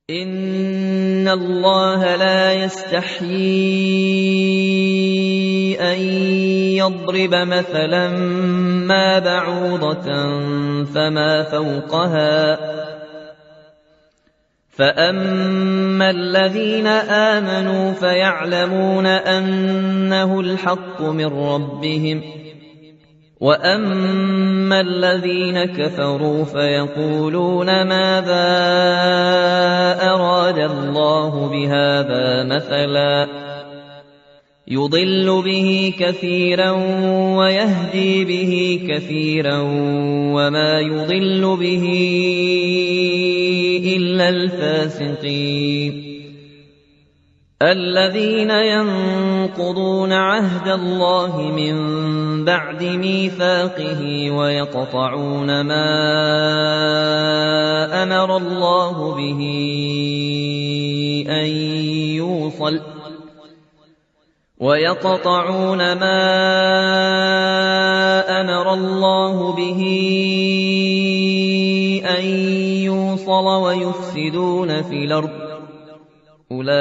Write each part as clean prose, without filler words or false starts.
إِنَّ اللَّهَ لَا يَسْتَحْيِي أَن يَضْرِبَ مَثَلًا مَّا بَعُوضَةً فَمَا فَوْقَهَا ۚ فَأَمَّا الَّذِينَ آمَنُوا فَيَعْلَمُونَ أَنَّهُ الْحَقُّ مِن رَّبِّهِمْ ۖ وَأَمَّا الَّذِينَ كَفَرُوا فَيَقُولُونَ مَاذَا أَرَادَ اللَّهُ بِهَٰذَا مَثَلًا ۚ يُضِلُّ بِهِ كَثِيرًا وَيَهْدِي بِهِ كَثِيرًا وَمَا يُضِلُّ بِهِ إِلَّا الْفَاسِقِينَ الَّذِينَ يَنقُضُونَ عَهْدَ اللَّهِ مِن بَعْدِ مِيثَاقِهِ وَيَقْطَعُونَ مَا أَمَرَ اللَّهُ بِهِ أَن يُوصَلَ وَيُفْسِدُونَ فِي الْأَرْضِ ۚ أُولَٰئِكَ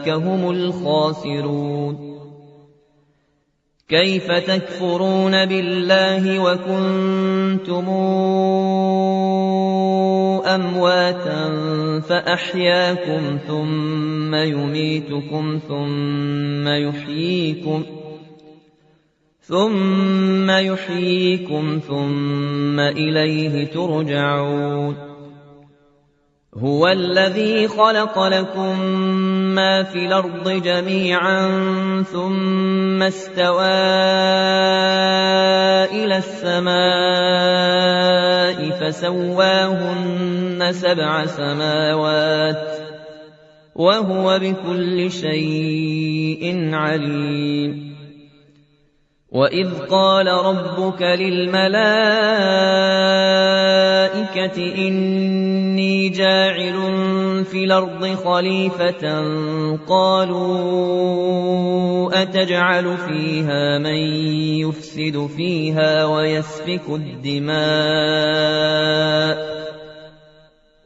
هُمُ الْخَاسِرُونَ كَيْفَ تَكْفُرُونَ بِاللَّهِ وَكُنتُمْ أَمْوَاتًا فَأَحْيَاكُمْ ثُمَّ يُمِيتُكُمْ ثُمَّ يُحْيِيكُمْ ثُمَّ إِلَيْهِ تُرْجَعُونَ هُوَ الَّذِي خَلَقَ لَكُم مَّا فِي الْأَرْضِ جَمِيعًا ثُمَّ اسْتَوَىٰ إِلَى السَّمَاءِ فَسَوَّاهُنَّ سَبْعَ سَمَاوَاتٍ ۚ وَهُوَ بِكُلِّ شَيْءٍ عَلِيمٌ وَإِذْ قَالَ رَبُّكَ لِلْمَلَائِكَةِ إِنِّي جَاعِلٌ فِي الْأَرْضِ خَلِيفَةً قَالُوا أَتَجْعَلُ فِيهَا مَن يُفْسِدُ فِيهَا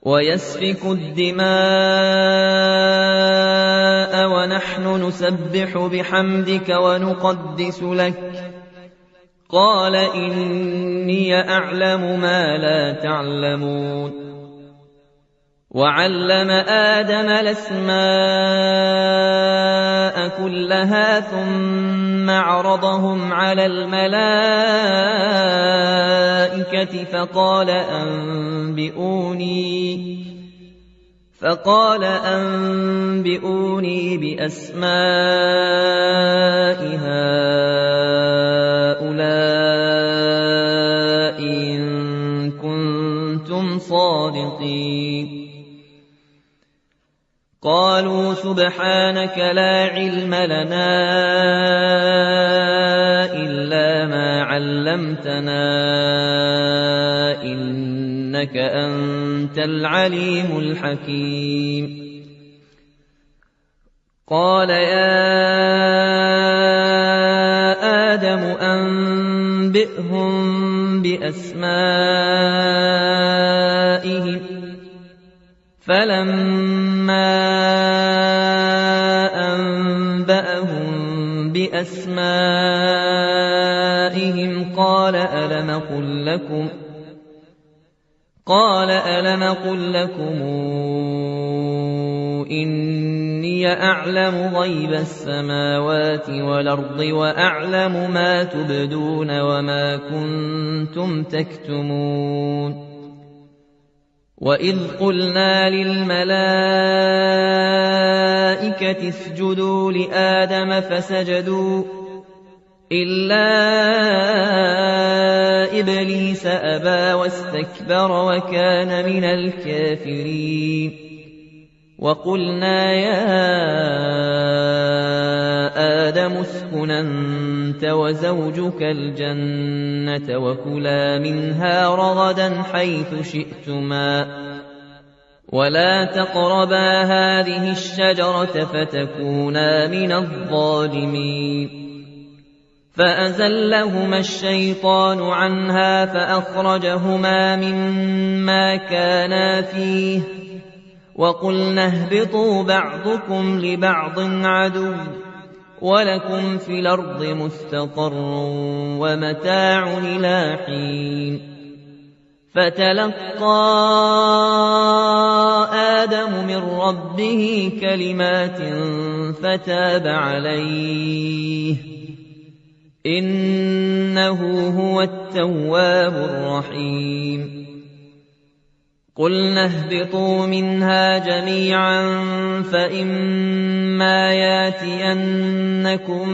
وَيَسْفِكُ الدِّمَاءَ وَنَحْنُ نُسَبِّحُ بِحَمْدِكَ وَنُقَدِّسُ لَكَ ۖ قَالَ إِنِّي أَعْلَمُ مَا لَا تَعْلَمُونَ وَعَلَّمَ آدَمَ الْأَسْمَاءَ كُلَّهَا ثُمَّ عَرَضَهُمْ عَلَى الْمَلَائِكَةِ فَقَالَ أَنبِئُونِي بِأَسْمَاءِ هَٰؤُلَاءِ إِن كُنتُمْ صَادِقِينَ قَالُوا سُبْحَانَكَ لَا عِلْمَ لَنَا إِلَّا مَا عَلَّمْتَنَا إِنَّكَ أَنتَ الْعَلِيمُ الْحَكِيمُ قَالَ يَا آدَمُ أَنبِئْهُم بِأَسْمَائِهِمْ ۖ فَلَمَّا أَنبَأَهُم بِأَسْمَائِهِمْ قَالَ أَلَمْ أَقُل لَّكُمْ إِنِّي أَعْلَمُ غَيْبَ السَّمَاوَاتِ وَالْأَرْضِ وَأَعْلَمُ مَا تُبْدُونَ وَمَا كُنتُمْ تَكْتُمُونَ وَإِذْ قُلْنَا لِلْمَلَائِكَةِ اسْجُدُوا لِآدَمَ فَسَجَدُوا إِلَّا إِبْلِيسَ أَبَىٰ وَاسْتَكْبَرَ وَكَانَ مِنَ الْكَافِرِينَ وَقُلْنَا يَا آدَمُ اسْكُنْ أَنتَ وَزَوْجُكَ الْجَنَّةَ وَكُلَا مِنْهَا رَغَدًا حَيْثُ شِئْتُمَا وَلَا تَقْرَبَا هَٰذِهِ الشَّجَرَةَ فَتَكُونَا مِنَ الظَّالِمِينَ فأزلهما الشيطان عنها فأخرجهما مما كانا فيه وقلنا اهبطوا بعضكم لبعض عدو ولكم في الأرض مستقر ومتاع إلى حين فتلقى آدم من ربه كلمات فتاب عليه إنه هو التواب الرحيم قلنا اهبطوا منها جميعا فإما ياتينكم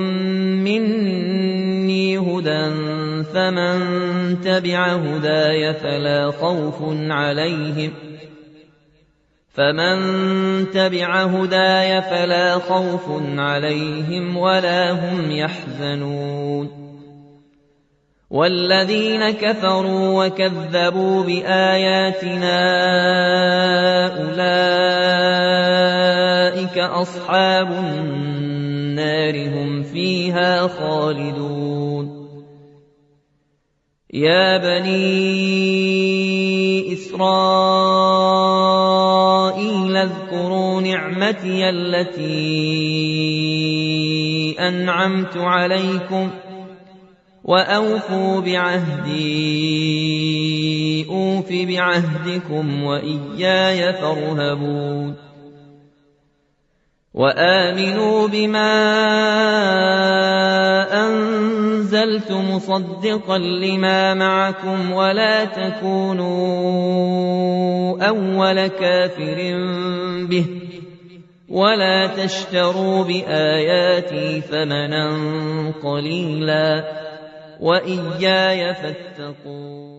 مني هدى فمن تبع هداي فلا خوف عليهم ولا هم يحزنون والذين كفروا وكذبوا بآياتنا أولئك أصحاب النار هم فيها خالدون يا بني إسرائيل اذكروا نعمتي التي أنعمت عليكم وأوفوا بعهدي أوف بعهدكم وإياي فارهبون وآمنوا بما أنزلت مصدقا لما معكم ولا تكونوا أول كافر به ولا تشتروا بآياتي ثمنا قليلا وإياي فاتقون